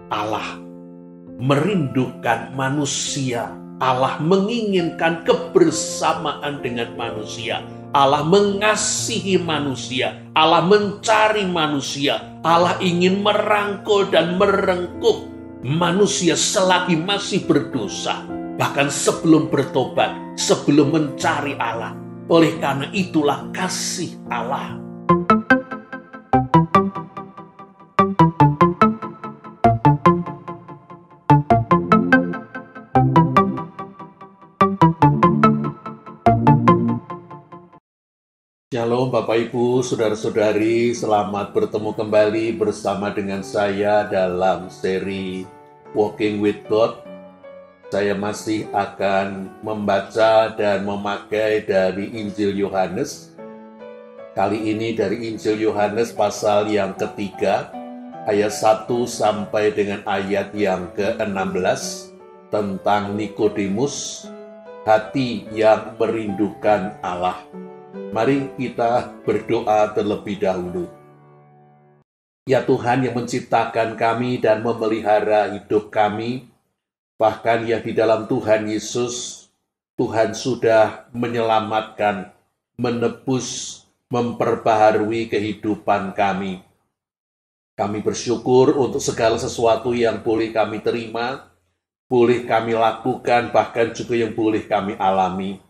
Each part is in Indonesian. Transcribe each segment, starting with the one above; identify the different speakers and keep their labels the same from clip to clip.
Speaker 1: Allah merindukan manusia. Allah menginginkan kebersamaan dengan manusia. Allah mengasihi manusia. Allah mencari manusia. Allah ingin merangkul dan merengkuh manusia selagi masih berdosa. Bahkan sebelum bertobat, sebelum mencari Allah. Oleh karena itulah kasih Allah. Shalom Bapak Ibu, Saudara-saudari, selamat bertemu kembali bersama dengan saya dalam seri Walking with God. Saya masih akan membaca dan memakai dari Injil Yohanes. Kali ini dari Injil Yohanes pasal yang ketiga, ayat 1 sampai dengan ayat yang ke-16, tentang Nikodemus, hati yang merindukan Allah. Mari kita berdoa terlebih dahulu. Ya Tuhan yang menciptakan kami dan memelihara hidup kami, bahkan yang di dalam Tuhan Yesus, Tuhan sudah menyelamatkan, menebus, memperbaharui kehidupan kami. Kami bersyukur untuk segala sesuatu yang boleh kami terima, boleh kami lakukan, bahkan juga yang boleh kami alami.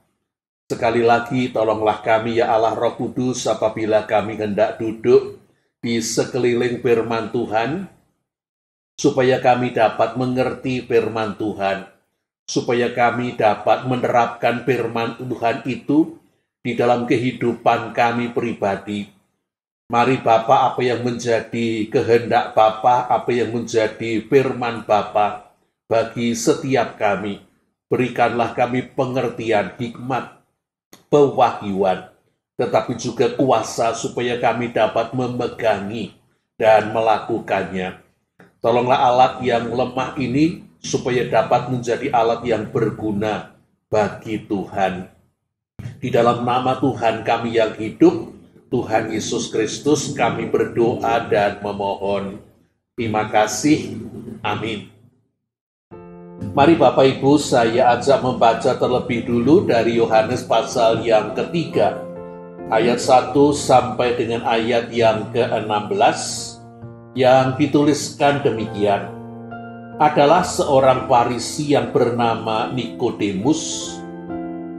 Speaker 1: Sekali lagi, tolonglah kami ya Allah Roh Kudus apabila kami hendak duduk di sekeliling firman Tuhan, supaya kami dapat mengerti firman Tuhan, supaya kami dapat menerapkan firman Tuhan itu di dalam kehidupan kami pribadi. Mari Bapa, apa yang menjadi kehendak Bapa, apa yang menjadi firman Bapa bagi setiap kami, berikanlah kami pengertian, hikmat, pewahyuan, tetapi juga kuasa supaya kami dapat memegangi dan melakukannya. Tolonglah alat yang lemah ini supaya dapat menjadi alat yang berguna bagi Tuhan. Di dalam nama Tuhan kami yang hidup, Tuhan Yesus Kristus, kami berdoa dan memohon. Terima kasih. Amin. Mari Bapak Ibu, saya ajak membaca terlebih dulu dari Yohanes pasal yang ketiga, ayat 1 sampai dengan ayat yang ke-16, yang dituliskan demikian. Adalah seorang Farisi yang bernama Nikodemus,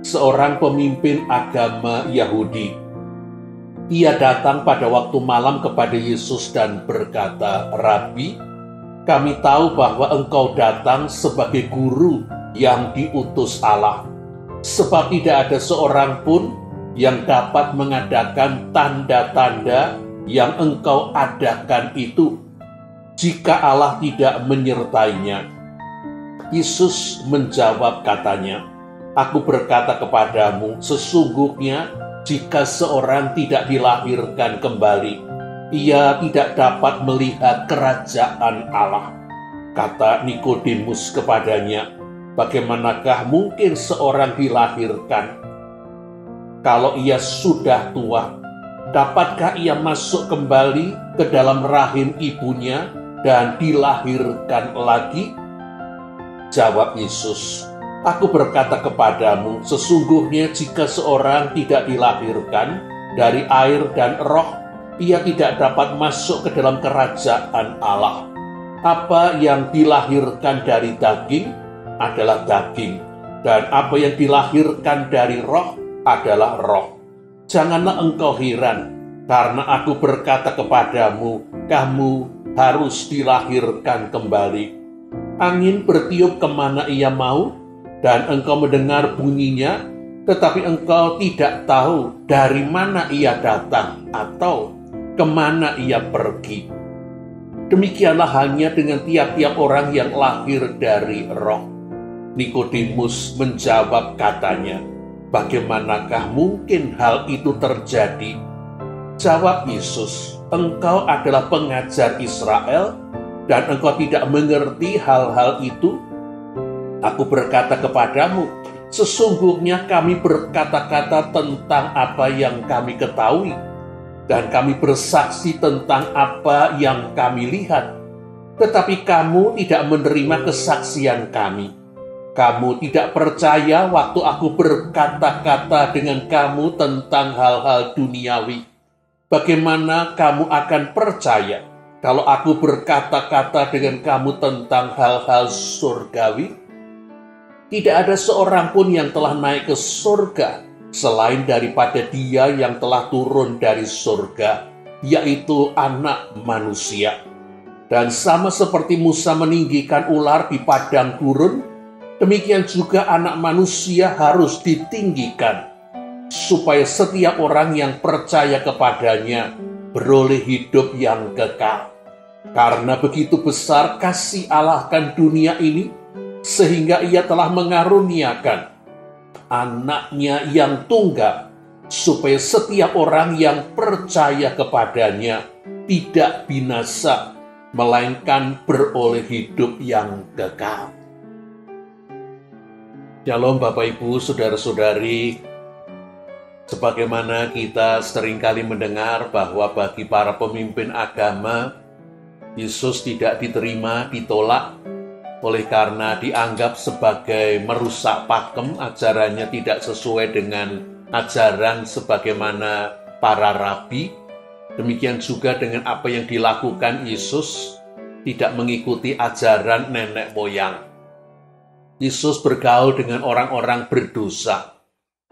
Speaker 1: seorang pemimpin agama Yahudi. Ia datang pada waktu malam kepada Yesus dan berkata, "Rabi, kami tahu bahwa engkau datang sebagai guru yang diutus Allah, sebab tidak ada seorang pun yang dapat mengadakan tanda-tanda yang engkau adakan itu, jika Allah tidak menyertainya." Yesus menjawab katanya, "Aku berkata kepadamu, sesungguhnya jika seorang tidak dilahirkan kembali, ia tidak dapat melihat kerajaan Allah." Kata Nikodemus kepadanya, "Bagaimanakah mungkin seorang dilahirkan kalau ia sudah tua? Dapatkah ia masuk kembali ke dalam rahim ibunya dan dilahirkan lagi?" Jawab Yesus, "Aku berkata kepadamu, sesungguhnya jika seorang tidak dilahirkan dari air dan roh, ia tidak dapat masuk ke dalam kerajaan Allah. Apa yang dilahirkan dari daging adalah daging, dan apa yang dilahirkan dari roh adalah roh. Janganlah engkau heran, karena aku berkata kepadamu, kamu harus dilahirkan kembali. Angin bertiup kemana ia mau, dan engkau mendengar bunyinya, tetapi engkau tidak tahu dari mana ia datang atau kemana ia pergi. Demikianlah hanya dengan tiap-tiap orang yang lahir dari roh." Nikodemus menjawab katanya, "Bagaimanakah mungkin hal itu terjadi?" Jawab Yesus, "Engkau adalah pengajar Israel, dan engkau tidak mengerti hal-hal itu? Aku berkata kepadamu, sesungguhnya kami berkata-kata tentang apa yang kami ketahui, dan kami bersaksi tentang apa yang kami lihat, tetapi kamu tidak menerima kesaksian kami. Kamu tidak percaya waktu aku berkata-kata dengan kamu tentang hal-hal duniawi. Bagaimana kamu akan percaya kalau aku berkata-kata dengan kamu tentang hal-hal surgawi? Tidak ada seorang pun yang telah naik ke surga selain daripada Dia yang telah turun dari surga, yaitu Anak Manusia. Dan sama seperti Musa meninggikan ular di padang gurun, demikian juga Anak Manusia harus ditinggikan, supaya setiap orang yang percaya kepadanya beroleh hidup yang kekal. Karena begitu besar kasih Allah akan dunia ini, sehingga Ia telah mengaruniakan Anaknya yang tunggal, supaya setiap orang yang percaya kepadanya tidak binasa, melainkan beroleh hidup yang kekal. Shalom Bapak Ibu, Saudara-saudari. Sebagaimana kita seringkali mendengar bahwa bagi para pemimpin agama, Yesus tidak diterima, ditolak, oleh karena dianggap sebagai merusak pakem, ajarannya tidak sesuai dengan ajaran sebagaimana para rabi. Demikian juga dengan apa yang dilakukan Yesus, tidak mengikuti ajaran nenek moyang. Yesus bergaul dengan orang-orang berdosa,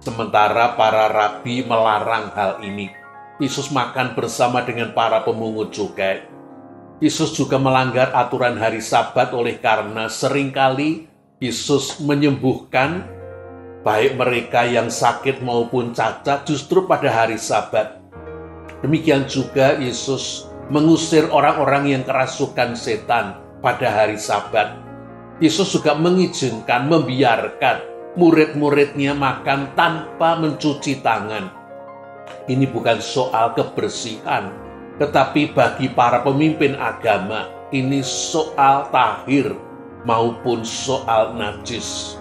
Speaker 1: sementara para rabi melarang hal ini. Yesus makan bersama dengan para pemungut cukai. Yesus juga melanggar aturan hari Sabat oleh karena seringkali Yesus menyembuhkan baik mereka yang sakit maupun cacat justru pada hari Sabat. Demikian juga Yesus mengusir orang-orang yang kerasukan setan pada hari Sabat. Yesus juga mengizinkan, membiarkan murid-muridnya makan tanpa mencuci tangan. Ini bukan soal kebersihan, tetapi bagi para pemimpin agama, ini soal tahir maupun soal najis.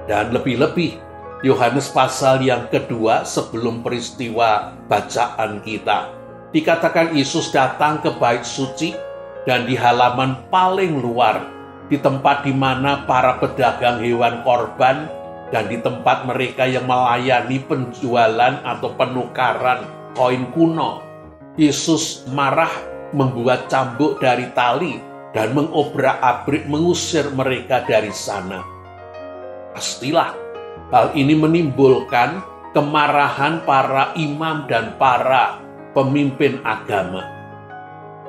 Speaker 1: Dan lebih-lebih, Yohanes pasal yang kedua sebelum peristiwa bacaan kita, dikatakan Yesus datang ke bait suci dan di halaman paling luar, di tempat di mana para pedagang hewan korban dan di tempat mereka yang melayani penjualan atau penukaran koin kuno, Yesus marah, membuat cambuk dari tali dan mengobrak-abrik mengusir mereka dari sana. Pastilah hal ini menimbulkan kemarahan para imam dan para pemimpin agama.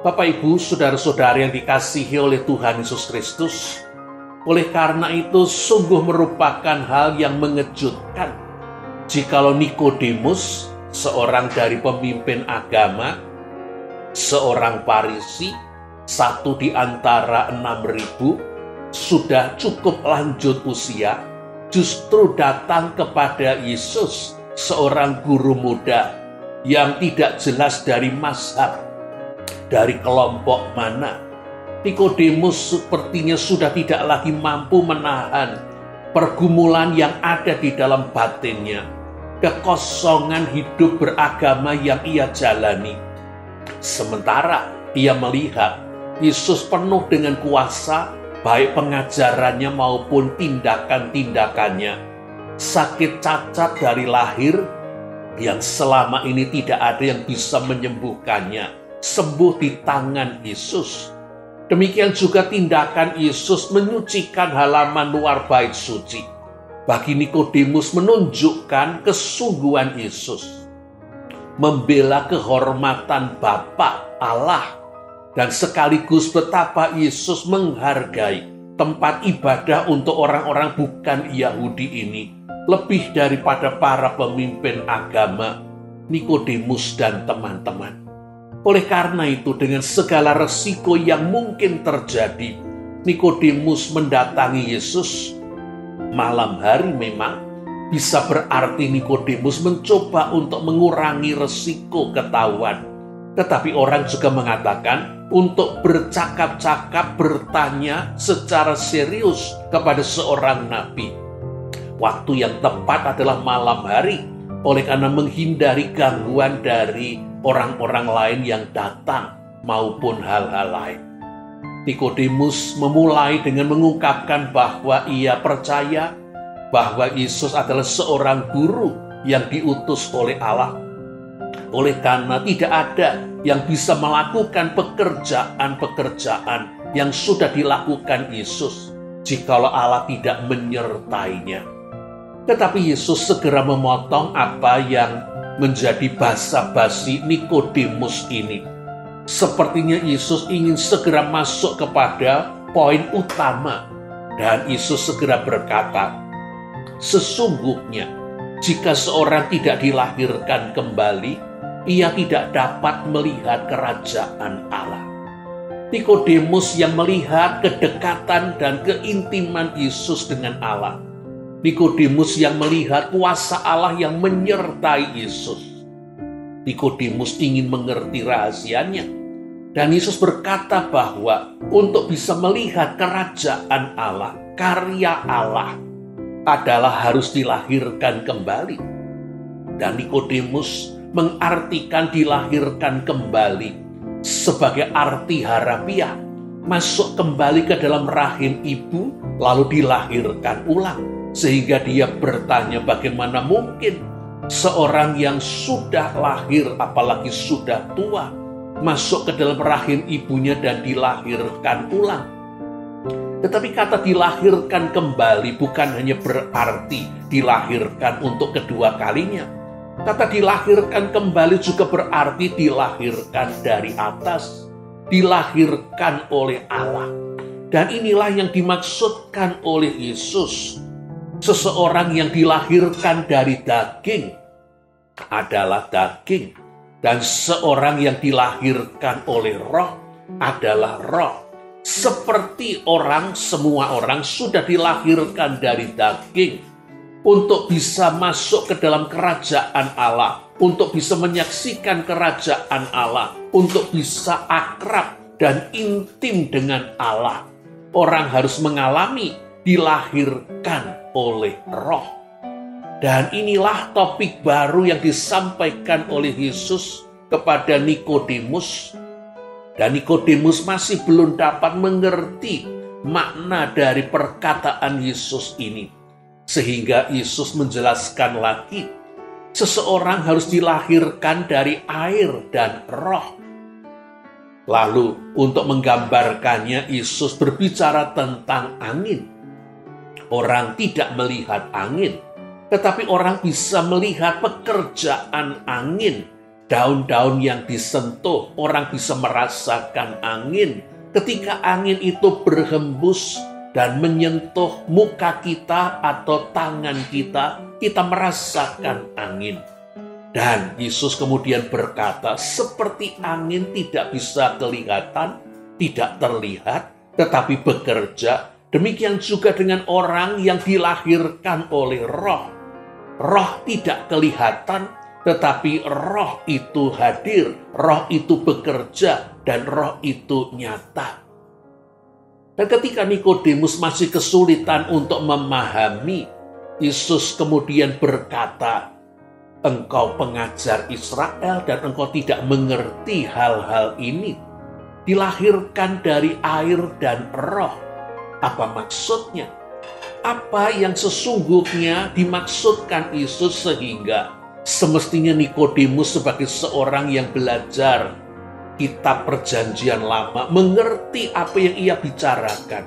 Speaker 1: Bapak Ibu, saudara-saudari yang dikasihi oleh Tuhan Yesus Kristus, oleh karena itu sungguh merupakan hal yang mengejutkan jikalau Nikodemus, seorang dari pemimpin agama, seorang Farisi, satu di antara 6.000, sudah cukup lanjut usia, justru datang kepada Yesus, seorang guru muda yang tidak jelas dari mazhab, dari kelompok mana. Nikodemus sepertinya sudah tidak lagi mampu menahan pergumulan yang ada di dalam batinnya, kekosongan hidup beragama yang ia jalani. Sementara ia melihat Yesus penuh dengan kuasa, baik pengajarannya maupun tindakan-tindakannya. Sakit cacat dari lahir yang selama ini tidak ada yang bisa menyembuhkannya, sembuh di tangan Yesus. Demikian juga tindakan Yesus menyucikan halaman luar bait suci. Bagi Nikodemus menunjukkan kesungguhan Yesus, membela kehormatan Bapa Allah, dan sekaligus betapa Yesus menghargai tempat ibadah untuk orang-orang bukan Yahudi ini, lebih daripada para pemimpin agama, Nikodemus dan teman-teman. Oleh karena itu, dengan segala resiko yang mungkin terjadi, Nikodemus mendatangi Yesus. Malam hari memang bisa berarti Nikodemus mencoba untuk mengurangi resiko ketahuan. Tetapi orang juga mengatakan untuk bercakap-cakap, bertanya secara serius kepada seorang nabi. Waktu yang tepat adalah malam hari, oleh karena menghindari gangguan dari orang-orang lain yang datang maupun hal-hal lain. Nikodemus memulai dengan mengungkapkan bahwa ia percaya bahwa Yesus adalah seorang guru yang diutus oleh Allah. Oleh karena tidak ada yang bisa melakukan pekerjaan-pekerjaan yang sudah dilakukan Yesus jikalau Allah tidak menyertainya. Tetapi Yesus segera memotong apa yang menjadi basa-basi Nikodemus ini. Sepertinya Yesus ingin segera masuk kepada poin utama, dan Yesus segera berkata, "Sesungguhnya jika seorang tidak dilahirkan kembali, ia tidak dapat melihat kerajaan Allah." Nikodemus yang melihat kedekatan dan keintiman Yesus dengan Allah. Nikodemus yang melihat kuasa Allah yang menyertai Yesus. Nikodemus ingin mengerti rahasianya. Dan Yesus berkata bahwa untuk bisa melihat kerajaan Allah, karya Allah, adalah harus dilahirkan kembali. Dan Nikodemus mengartikan dilahirkan kembali sebagai arti harafiah, masuk kembali ke dalam rahim ibu, lalu dilahirkan ulang. Sehingga dia bertanya, bagaimana mungkin seorang yang sudah lahir, apalagi sudah tua, masuk ke dalam rahim ibunya dan dilahirkan ulang. Tetapi kata dilahirkan kembali bukan hanya berarti dilahirkan untuk kedua kalinya. Kata dilahirkan kembali juga berarti dilahirkan dari atas, dilahirkan oleh Allah. Dan inilah yang dimaksudkan oleh Yesus. Seseorang yang dilahirkan dari daging adalah daging, dan seorang yang dilahirkan oleh roh adalah roh. Seperti semua orang sudah dilahirkan dari daging untuk bisa masuk ke dalam kerajaan Allah, untuk bisa menyaksikan kerajaan Allah, untuk bisa akrab dan intim dengan Allah. Orang harus mengalami dilahirkan oleh roh. Dan inilah topik baru yang disampaikan oleh Yesus kepada Nikodemus. Dan Nikodemus masih belum dapat mengerti makna dari perkataan Yesus ini. Sehingga Yesus menjelaskan lagi, seseorang harus dilahirkan dari air dan roh. Lalu untuk menggambarkannya, Yesus berbicara tentang angin. Orang tidak melihat angin, tetapi orang bisa melihat pekerjaan angin. Daun-daun yang disentuh, orang bisa merasakan angin. Ketika angin itu berhembus dan menyentuh muka kita atau tangan kita, kita merasakan angin. Dan Yesus kemudian berkata, seperti angin tidak bisa kelihatan, tidak terlihat, tetapi bekerja, demikian juga dengan orang yang dilahirkan oleh roh. Roh tidak kelihatan, tetapi roh itu hadir, roh itu bekerja, dan roh itu nyata. Dan ketika Nikodemus masih kesulitan untuk memahami, Yesus kemudian berkata, engkau pengajar Israel dan engkau tidak mengerti hal-hal ini. Dilahirkan dari air dan roh. Apa maksudnya? Apa yang sesungguhnya dimaksudkan Yesus sehingga semestinya Nikodemus sebagai seorang yang belajar kitab perjanjian lama mengerti apa yang ia bicarakan.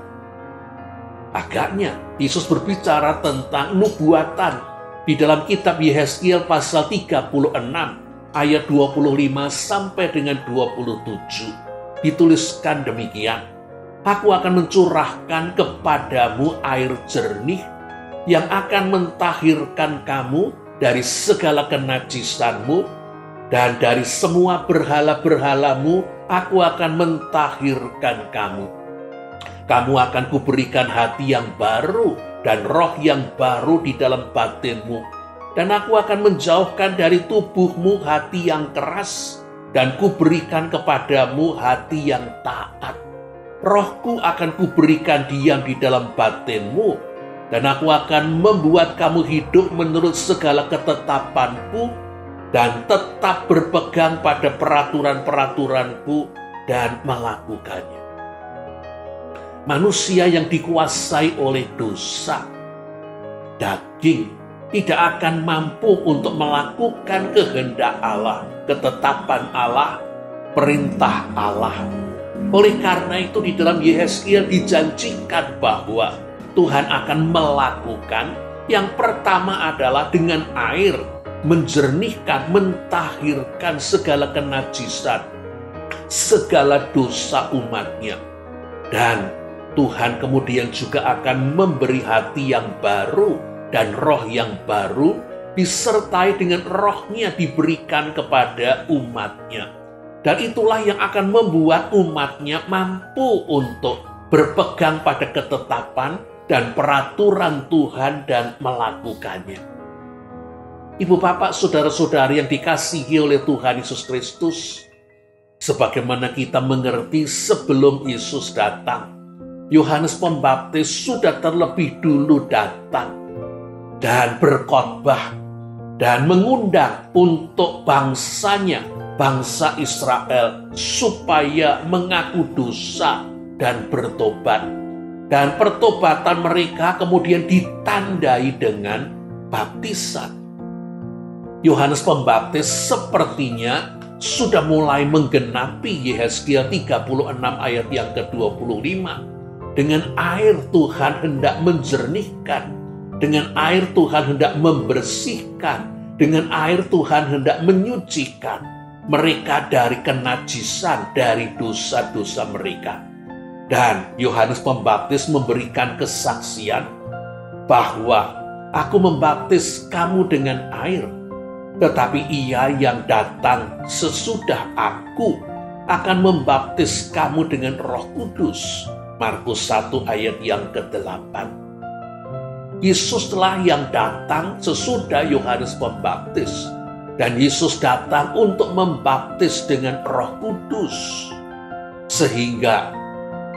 Speaker 1: Agaknya Yesus berbicara tentang nubuatan di dalam kitab Yehezkiel pasal 36 ayat 25 sampai dengan 27. Dituliskan demikian, aku akan mencurahkan kepadamu air jernih yang akan mentahirkan kamu dari segala kenajisanmu, dan dari semua berhala-berhalamu aku akan mentahirkan kamu. Kamu akan kuberikan hati yang baru dan roh yang baru di dalam batinmu. Dan aku akan menjauhkan dari tubuhmu hati yang keras, dan kuberikan kepadamu hati yang taat. Rohku akan kuberikan diam di dalam batinmu, dan aku akan membuat kamu hidup menurut segala ketetapanku, dan tetap berpegang pada peraturan-peraturanku dan melakukannya. manusia yang dikuasai oleh dosa, daging, tidak akan mampu untuk melakukan kehendak Allah, ketetapan Allah, perintah Allah. Oleh karena itu di dalam Yehezkiel dijanjikan bahwa Tuhan akan melakukan yang pertama adalah dengan air menjernihkan, mentahirkan segala kenajisan, segala dosa umatnya. Dan Tuhan kemudian juga akan memberi hati yang baru dan roh yang baru, disertai dengan rohnya diberikan kepada umatnya. Dan itulah yang akan membuat umatnya mampu untuk berpegang pada ketetapan dan peraturan Tuhan dan melakukannya. Ibu bapak, saudara-saudari yang dikasihi oleh Tuhan Yesus Kristus, sebagaimana kita mengerti sebelum Yesus datang, Yohanes Pembaptis sudah terlebih dulu datang dan berkhotbah dan mengundang untuk bangsanya, bangsa Israel, supaya mengaku dosa dan bertobat. Dan pertobatan mereka kemudian ditandai dengan baptisan. Yohanes Pembaptis sepertinya sudah mulai menggenapi Yehezkiel 36 ayat yang ke-25. Dengan air Tuhan hendak menjernihkan, dengan air Tuhan hendak membersihkan, dengan air Tuhan hendak menyucikan mereka dari kenajisan, dari dosa-dosa mereka. Dan Yohanes Pembaptis memberikan kesaksian bahwa aku membaptis kamu dengan air, tetapi Ia yang datang sesudah aku akan membaptis kamu dengan Roh Kudus. Markus 1 ayat yang ke-8. Yesuslah yang datang sesudah Yohanes Pembaptis. Dan Yesus datang untuk membaptis dengan Roh Kudus. Sehingga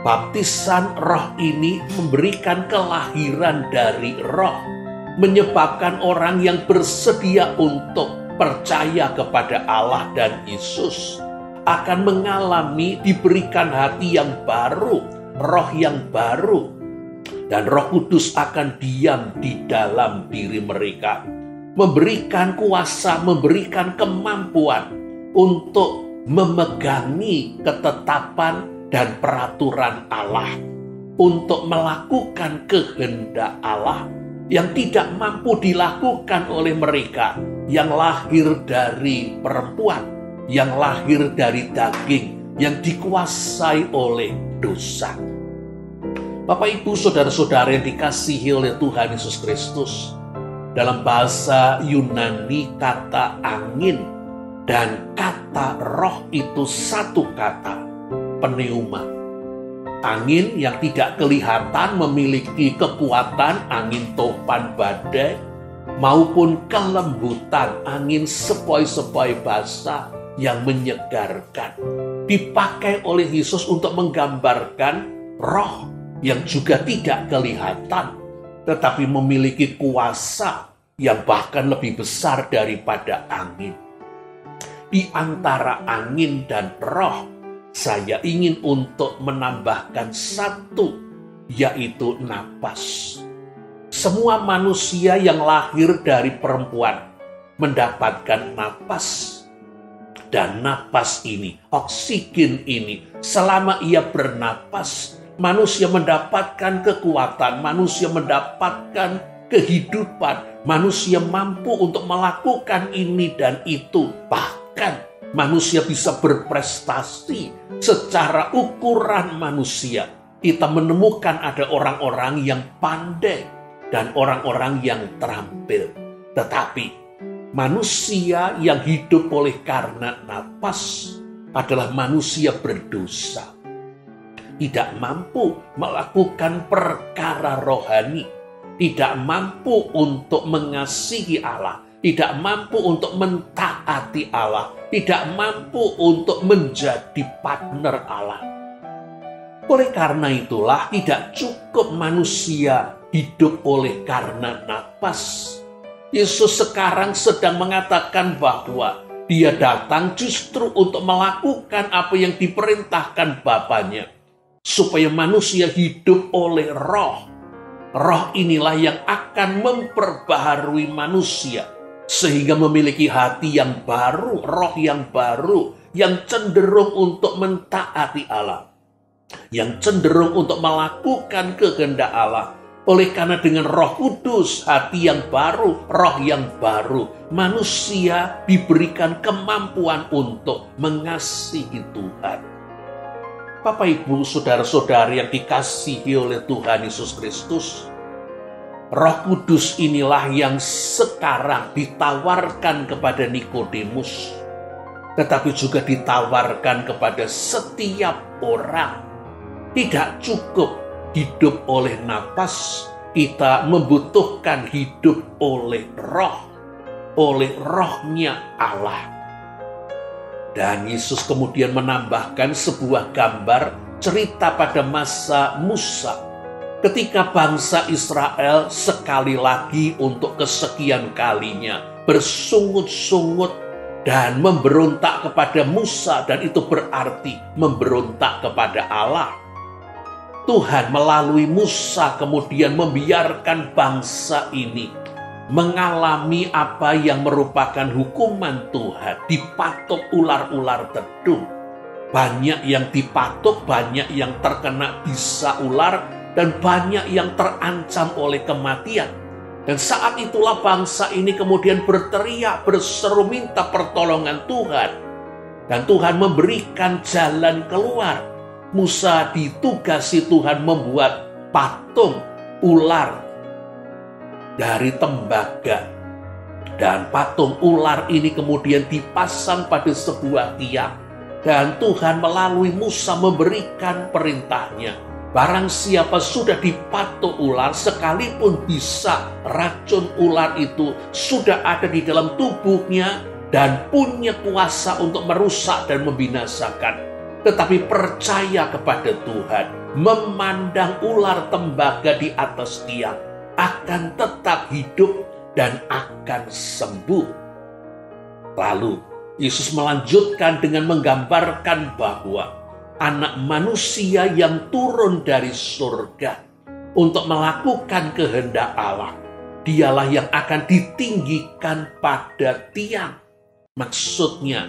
Speaker 1: baptisan roh ini memberikan kelahiran dari roh, menyebabkan orang yang bersedia untuk percaya kepada Allah dan Yesus akan mengalami diberikan hati yang baru, roh yang baru, dan Roh Kudus akan diam di dalam diri mereka, memberikan kuasa, memberikan kemampuan untuk memegangi ketetapan dan peraturan Allah, untuk melakukan kehendak Allah yang tidak mampu dilakukan oleh mereka yang lahir dari perempuan, yang lahir dari daging, yang dikuasai oleh dosa. Bapak, Ibu, saudara-saudara yang dikasihi oleh Tuhan Yesus Kristus, dalam bahasa Yunani kata angin dan kata roh itu satu kata, pneuma. Angin yang tidak kelihatan memiliki kekuatan angin topan badai maupun kelembutan angin sepoi-sepoi basah yang menyegarkan. Dipakai oleh Yesus untuk menggambarkan roh yang juga tidak kelihatan, tetapi memiliki kuasa yang bahkan lebih besar daripada angin. Di antara angin dan roh, saya ingin untuk menambahkan satu, yaitu napas. Semua manusia yang lahir dari perempuan mendapatkan napas. Dan napas ini, oksigen ini, selama ia bernapas, manusia mendapatkan kekuatan, manusia mendapatkan kehidupan, manusia mampu untuk melakukan ini dan itu. Bahkan manusia bisa berprestasi secara ukuran manusia. Kita menemukan ada orang-orang yang pandai dan orang-orang yang terampil. Tetapi manusia yang hidup oleh karena napas adalah manusia berdosa. Tidak mampu melakukan perkara rohani, tidak mampu untuk mengasihi Allah, tidak mampu untuk mentaati Allah, tidak mampu untuk menjadi partner Allah. Oleh karena itulah tidak cukup manusia hidup oleh karena napas. Yesus sekarang sedang mengatakan bahwa Dia datang justru untuk melakukan apa yang diperintahkan Bapanya, supaya manusia hidup oleh roh. Roh inilah yang akan memperbaharui manusia sehingga memiliki hati yang baru, roh yang baru, yang cenderung untuk mentaati Allah, yang cenderung untuk melakukan kehendak Allah. Oleh karena dengan Roh Kudus, hati yang baru, roh yang baru, manusia diberikan kemampuan untuk mengasihi Tuhan. Bapak, Ibu, saudara-saudari yang dikasihi oleh Tuhan Yesus Kristus, Roh Kudus inilah yang sekarang ditawarkan kepada Nikodemus, tetapi juga ditawarkan kepada setiap orang. Tidak cukup hidup oleh napas, kita membutuhkan hidup oleh roh, oleh rohnya Allah. Dan Yesus kemudian menambahkan sebuah gambar cerita pada masa Musa, ketika bangsa Israel sekali lagi untuk kesekian kalinya bersungut-sungut dan memberontak kepada Musa, dan itu berarti memberontak kepada Allah. Tuhan melalui Musa kemudian membiarkan bangsa ini mengalami apa yang merupakan hukuman Tuhan, dipatok ular-ular tedung. Banyak yang dipatok, banyak yang terkena bisa ular, dan banyak yang terancam oleh kematian. Dan saat itulah bangsa ini kemudian berteriak, berseru minta pertolongan Tuhan. Dan Tuhan memberikan jalan keluar. Musa ditugasi Tuhan membuat patung ular dari tembaga. Dan patung ular ini kemudian dipasang pada sebuah tiang. Dan Tuhan melalui Musa memberikan perintahnya. Barang siapa sudah dipatok ular, sekalipun bisa racun ular itu sudah ada di dalam tubuhnya dan punya kuasa untuk merusak dan membinasakan, tetapi percaya kepada Tuhan, memandang ular tembaga di atas tiang, akan tetap hidup dan akan sembuh. Lalu Yesus melanjutkan dengan menggambarkan bahwa Anak manusia yang turun dari surga untuk melakukan kehendak Allah, dialah yang akan ditinggikan pada tiang. Maksudnya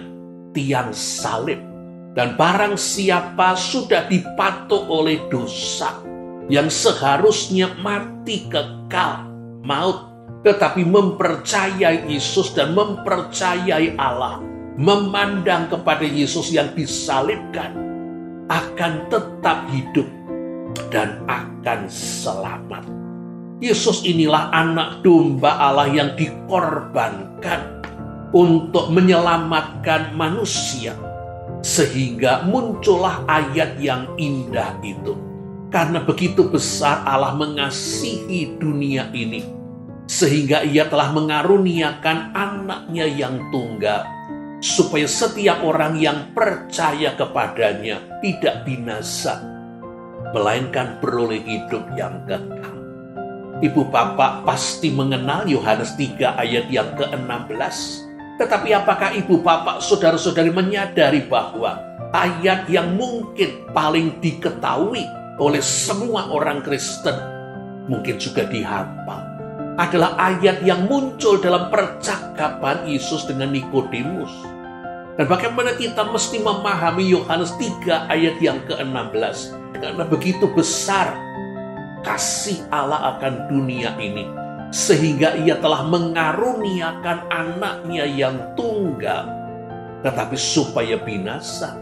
Speaker 1: tiang salib. Dan barang siapa sudah dipatok oleh dosa, yang seharusnya mati kekal, maut, tetapi mempercayai Yesus dan mempercayai Allah, memandang kepada Yesus yang disalibkan, akan tetap hidup dan akan selamat. Yesus inilah anak domba Allah yang dikorbankan untuk menyelamatkan manusia, sehingga muncullah ayat yang indah itu. Karena begitu besar Allah mengasihi dunia ini, sehingga ia telah mengaruniakan anaknya yang tunggal, supaya setiap orang yang percaya kepadanya tidak binasa, melainkan beroleh hidup yang kekal. Ibu bapak pasti mengenal Yohanes 3 ayat yang ke-16. Tetapi apakah ibu bapak, saudara-saudari menyadari bahwa ayat yang mungkin paling diketahui oleh semua orang Kristen, mungkin juga dihafal, adalah ayat yang muncul dalam percakapan Yesus dengan Nikodemus. Dan bagaimana kita mesti memahami Yohanes 3 ayat yang ke-16? Karena begitu besar kasih Allah akan dunia ini, sehingga ia telah mengaruniakan anaknya yang tunggal, tetapi supaya binasa.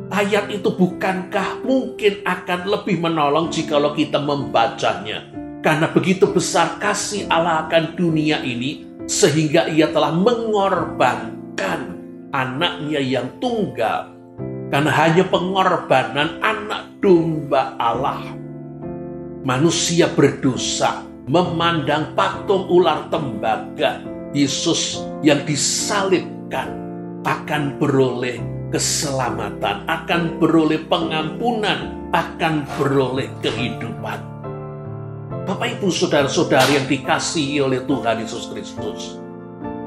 Speaker 1: Ayat itu bukankah mungkin akan lebih menolong jikalau kita membacanya? Karena begitu besar kasih Allah akan dunia ini, sehingga ia telah mengorbankan anaknya yang tunggal. Karena hanya pengorbanan anak domba Allah, manusia berdosa memandang patung ular tembaga Yesus yang disalibkan akan beroleh keselamatan, akan beroleh pengampunan, akan beroleh kehidupan. Bapak ibu saudara-saudari yang dikasihi oleh Tuhan Yesus Kristus,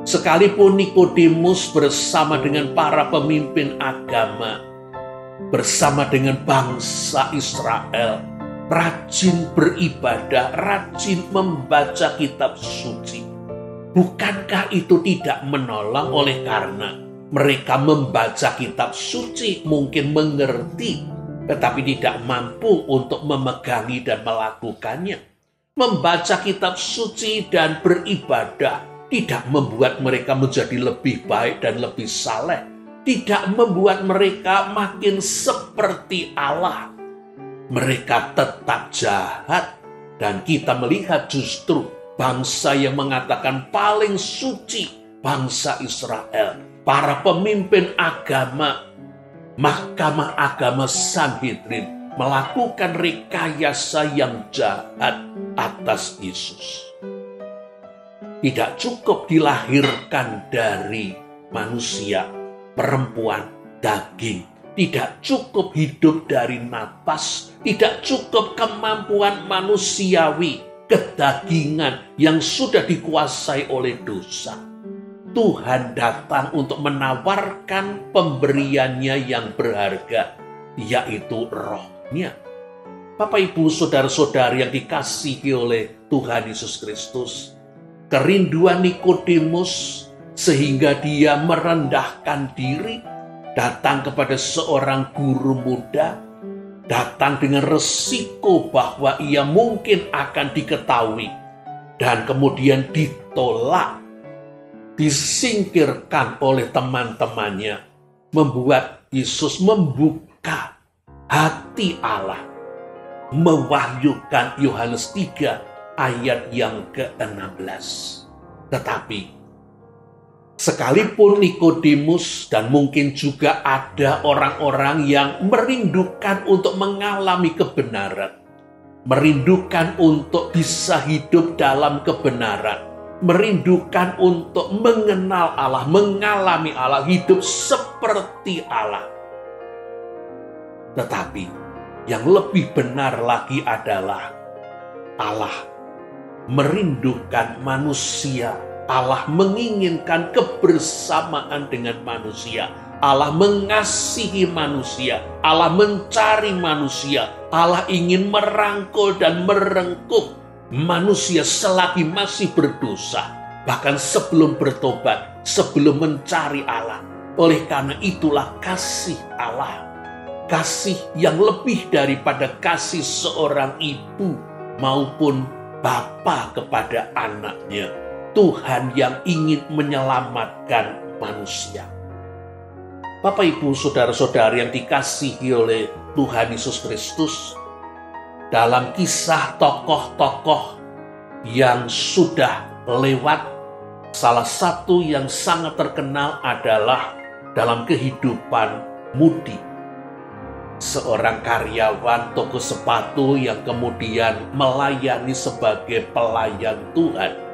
Speaker 1: sekalipun Nikodemus bersama dengan para pemimpin agama bersama dengan bangsa Israel, rajin beribadah, rajin membaca kitab suci. Bukankah itu tidak menolong oleh karena mereka membaca kitab suci, mungkin mengerti, tetapi tidak mampu untuk memegangi dan melakukannya. Membaca kitab suci dan beribadah tidak membuat mereka menjadi lebih baik dan lebih saleh, tidak membuat mereka makin seperti Allah. Mereka tetap jahat, dan kita melihat justru bangsa yang mengatakan paling suci, bangsa Israel, para pemimpin agama, Mahkamah Agama Sanhedrin, melakukan rekayasa yang jahat atas Yesus. Tidak cukup dilahirkan dari manusia, perempuan, daging. Tidak cukup hidup dari napas, tidak cukup kemampuan manusiawi, kedagingan yang sudah dikuasai oleh dosa. Tuhan datang untuk menawarkan pemberiannya yang berharga, yaitu Roh-Nya. Bapak, Ibu, saudara-saudari yang dikasihi oleh Tuhan Yesus Kristus, kerinduan Nikodemus sehingga dia merendahkan diri, datang kepada seorang guru muda, datang dengan resiko bahwa ia mungkin akan diketahui, dan kemudian ditolak, disingkirkan oleh teman-temannya, membuat Yesus membuka hati Allah, mewahyukan Yohanes 3 ayat yang ke-16. Tetapi sekalipun Nikodemus dan mungkin juga ada orang-orang yang merindukan untuk mengalami kebenaran, merindukan untuk bisa hidup dalam kebenaran, merindukan untuk mengenal Allah, mengalami Allah, hidup seperti Allah. Tetapi yang lebih benar lagi adalah Allah merindukan manusia. Allah menginginkan kebersamaan dengan manusia. Allah mengasihi manusia. Allah mencari manusia. Allah ingin merangkul dan merengkuh manusia selagi masih berdosa. Bahkan sebelum bertobat, sebelum mencari Allah. Oleh karena itulah kasih Allah. Kasih yang lebih daripada kasih seorang ibu maupun bapa kepada anaknya. Tuhan yang ingin menyelamatkan manusia. Bapak, Ibu, saudara-saudari yang dikasihi oleh Tuhan Yesus Kristus, dalam kisah tokoh-tokoh yang sudah lewat, salah satu yang sangat terkenal adalah dalam kehidupan Mudi, seorang karyawan toko sepatu yang kemudian melayani sebagai pelayan Tuhan.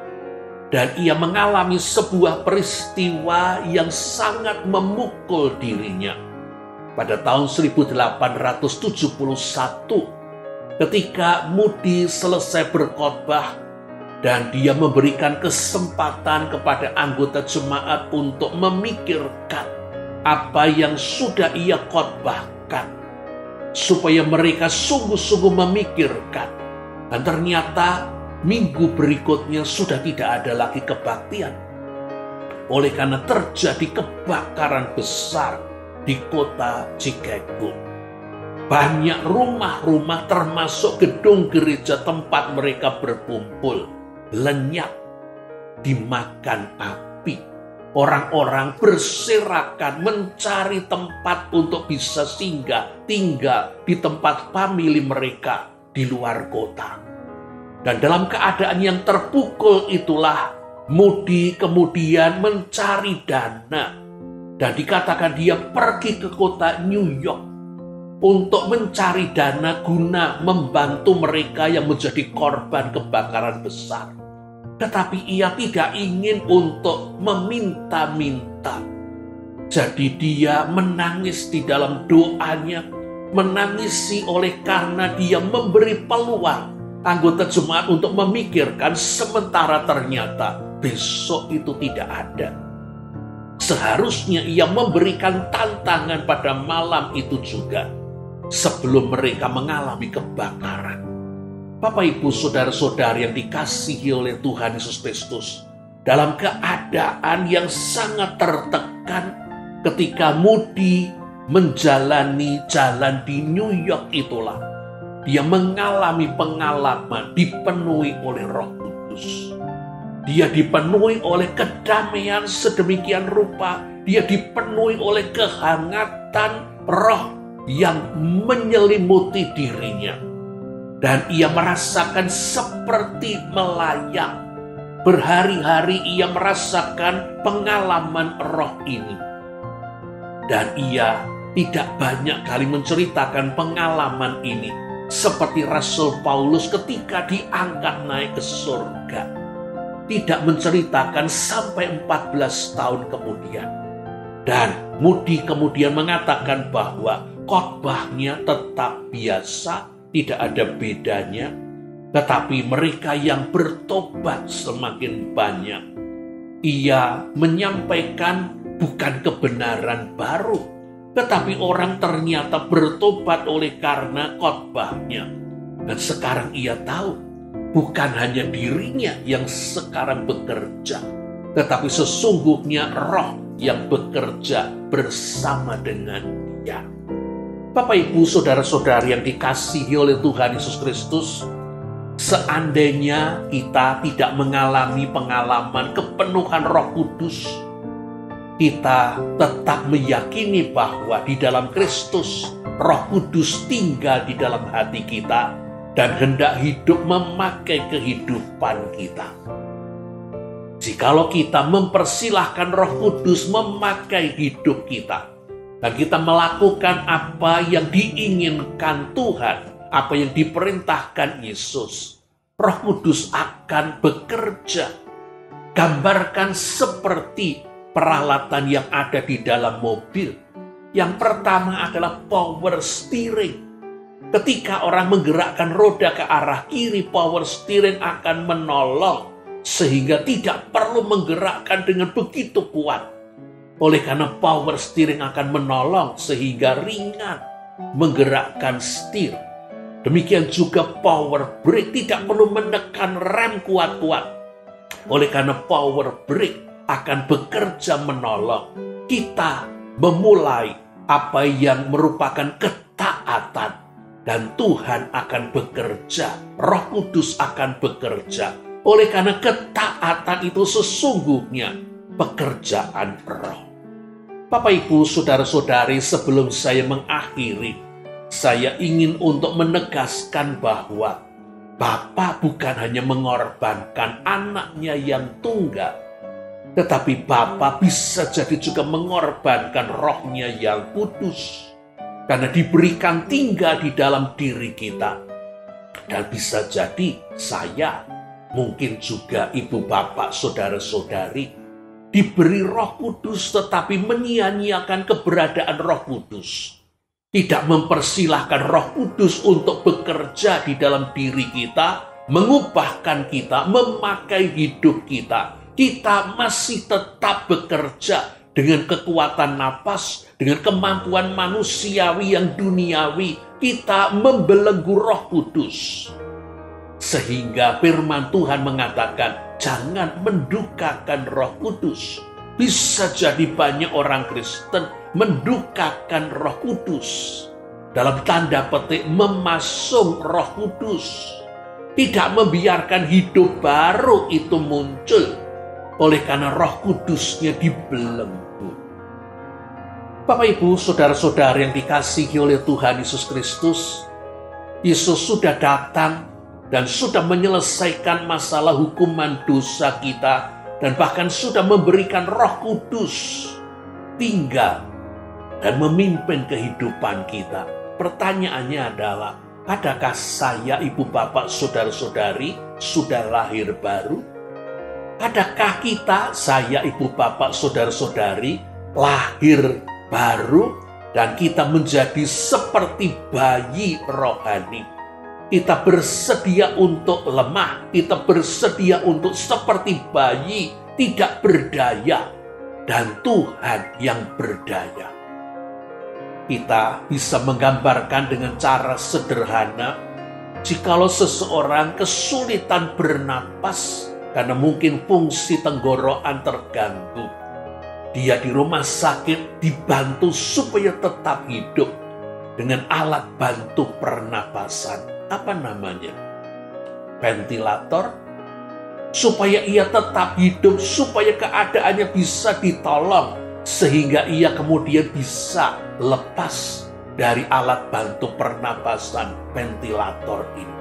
Speaker 1: Dan ia mengalami sebuah peristiwa yang sangat memukul dirinya. Pada tahun 1871, ketika Mudi selesai berkhotbah dan dia memberikan kesempatan kepada anggota jemaat untuk memikirkan apa yang sudah ia khotbahkan, supaya mereka sungguh-sungguh memikirkan. Dan ternyata minggu berikutnya sudah tidak ada lagi kebaktian. Oleh karena terjadi kebakaran besar di kota Chicago. Banyak rumah-rumah termasuk gedung gereja tempat mereka berkumpul lenyap, dimakan api. Orang-orang berserakan mencari tempat untuk bisa singgah, tinggal di tempat famili mereka di luar kota. Dan dalam keadaan yang terpukul itulah Mudi kemudian mencari dana. Dan dikatakan dia pergi ke kota New York untuk mencari dana guna membantu mereka yang menjadi korban kebakaran besar. Tetapi ia tidak ingin untuk meminta-minta. Jadi dia menangis di dalam doanya, menangisi oleh karena dia memberi peluang anggota jemaat untuk memikirkan, sementara ternyata besok itu tidak ada. seharusnya ia memberikan tantangan pada malam itu juga sebelum mereka mengalami kebakaran. Bapak, Ibu, saudara-saudari yang dikasihi oleh Tuhan Yesus Kristus, dalam keadaan yang sangat tertekan ketika Moody menjalani jalan di New York itulah, dia mengalami pengalaman dipenuhi oleh Roh Kudus. Dia dipenuhi oleh kedamaian sedemikian rupa, dia dipenuhi oleh kehangatan Roh yang menyelimuti dirinya. Dan ia merasakan seperti melayang. Berhari-hari ia merasakan pengalaman Roh ini. Dan ia tidak banyak kali menceritakan pengalaman ini. Seperti Rasul Paulus ketika diangkat naik ke surga. Tidak menceritakan sampai 14 tahun kemudian. Dan Moody kemudian mengatakan bahwa khotbahnya tetap biasa, tidak ada bedanya, tetapi mereka yang bertobat semakin banyak. Ia menyampaikan bukan kebenaran baru, tetapi orang ternyata bertobat oleh karena khotbahnya. Dan sekarang ia tahu, bukan hanya dirinya yang sekarang bekerja, tetapi sesungguhnya Roh yang bekerja bersama dengan dia. Bapak, Ibu, saudara-saudari yang dikasihi oleh Tuhan Yesus Kristus, seandainya kita tidak mengalami pengalaman kepenuhan Roh Kudus, kita tetap meyakini bahwa di dalam Kristus, Roh Kudus tinggal di dalam hati kita dan hendak hidup memakai kehidupan kita. Jikalau kita mempersilahkan Roh Kudus memakai hidup kita, dan kita melakukan apa yang diinginkan Tuhan, apa yang diperintahkan Yesus, Roh Kudus akan bekerja. Gambarkan seperti peralatan yang ada di dalam mobil. Yang pertama adalah power steering. Ketika orang menggerakkan roda ke arah kiri, power steering akan menolong sehingga tidak perlu menggerakkan dengan begitu kuat. Oleh karena power steering akan menolong sehingga ringan menggerakkan setir. Demikian juga power brake, tidak perlu menekan rem kuat-kuat. Oleh karena power brake akan bekerja menolong kita memulai apa yang merupakan ketaatan. Dan Tuhan akan bekerja, Roh Kudus akan bekerja. Oleh karena ketaatan itu sesungguhnya pekerjaan Roh. Bapak, Ibu, saudara-saudari, sebelum saya mengakhiri, saya ingin untuk menegaskan bahwa Bapa bukan hanya mengorbankan anaknya yang tunggal, tetapi Bapa bisa jadi juga mengorbankan Rohnya yang kudus, karena diberikan tinggal di dalam diri kita. Dan bisa jadi saya, mungkin juga ibu bapak, saudara-saudari, diberi Roh Kudus tetapi menyia-nyiakan keberadaan Roh Kudus. Tidak mempersilahkan Roh Kudus untuk bekerja di dalam diri kita, mengubahkan kita, memakai hidup kita. Kita masih tetap bekerja dengan kekuatan napas, dengan kemampuan manusiawi yang duniawi. Kita membelenggu Roh Kudus. Sehingga firman Tuhan mengatakan, jangan mendukakan Roh Kudus. Bisa jadi banyak orang Kristen mendukakan Roh Kudus. Dalam tanda petik memasung Roh Kudus. Tidak membiarkan hidup baru itu muncul. Oleh karena Roh Kudusnya dibelenggu. Bapak, Ibu, saudara-saudari yang dikasihi oleh Tuhan Yesus Kristus, Yesus sudah datang dan sudah menyelesaikan masalah hukuman dosa kita, dan bahkan sudah memberikan Roh Kudus tinggal dan memimpin kehidupan kita. Pertanyaannya adalah, adakah saya, ibu bapak, saudara-saudari sudah lahir baru? Adakah kita, saya, ibu bapak, saudara-saudari lahir baru dan kita menjadi seperti bayi rohani? Kita bersedia untuk lemah, kita bersedia untuk seperti bayi tidak berdaya. dan Tuhan yang berdaya. Kita bisa menggambarkan dengan cara sederhana, jikalau seseorang kesulitan bernapas karena mungkin fungsi tenggorokan terganggu, dia di rumah sakit dibantu supaya tetap hidup dengan alat bantu pernapasan. Apa namanya? Ventilator. Supaya ia tetap hidup, supaya keadaannya bisa ditolong, sehingga ia kemudian bisa lepas dari alat bantu pernapasan ventilator ini.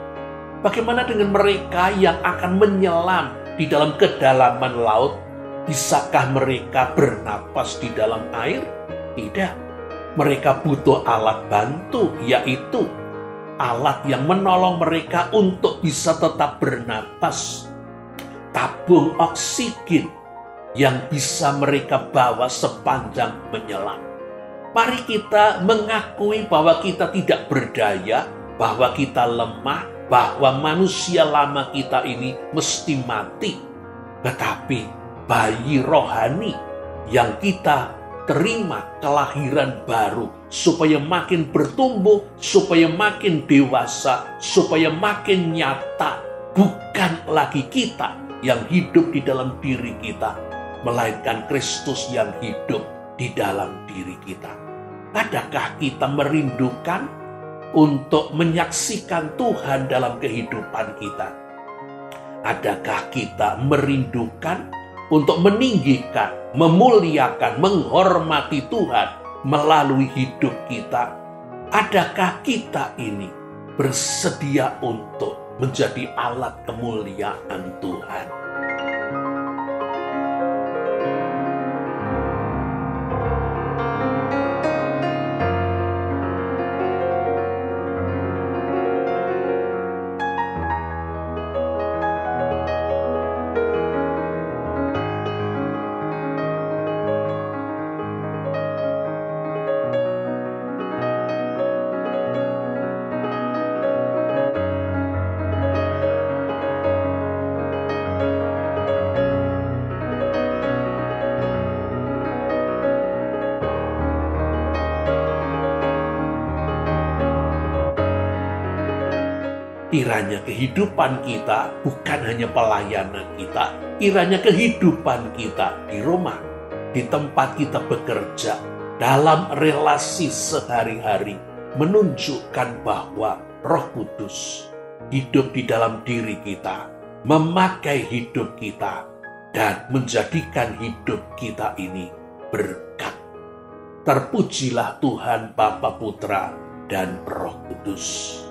Speaker 1: Bagaimana dengan mereka yang akan menyelam di dalam kedalaman laut? Bisakah mereka bernapas di dalam air? Tidak. Mereka butuh alat bantu, yaitu alat yang menolong mereka untuk bisa tetap bernapas. Tabung oksigen yang bisa mereka bawa sepanjang menyelam. Mari kita mengakui bahwa kita tidak berdaya, bahwa kita lemah, bahwa manusia lama kita ini mesti mati. Tetapi bayi rohani yang kita terima kelahiran baru, supaya makin bertumbuh, supaya makin dewasa, supaya makin nyata, bukan lagi kita yang hidup di dalam diri kita, melainkan Kristus yang hidup di dalam diri kita. Adakah kita merindukan untuk menyaksikan Tuhan dalam kehidupan kita? Adakah kita merindukan untuk meninggikan, memuliakan, menghormati Tuhan melalui hidup kita? Adakah kita ini bersedia untuk menjadi alat kemuliaan Tuhan? Kiranya kehidupan kita bukan hanya pelayanan kita, kiranya kehidupan kita di rumah, di tempat kita bekerja, dalam relasi sehari-hari, menunjukkan bahwa Roh Kudus hidup di dalam diri kita, memakai hidup kita, dan menjadikan hidup kita ini berkat. Terpujilah Tuhan Bapa, Putra, dan Roh Kudus.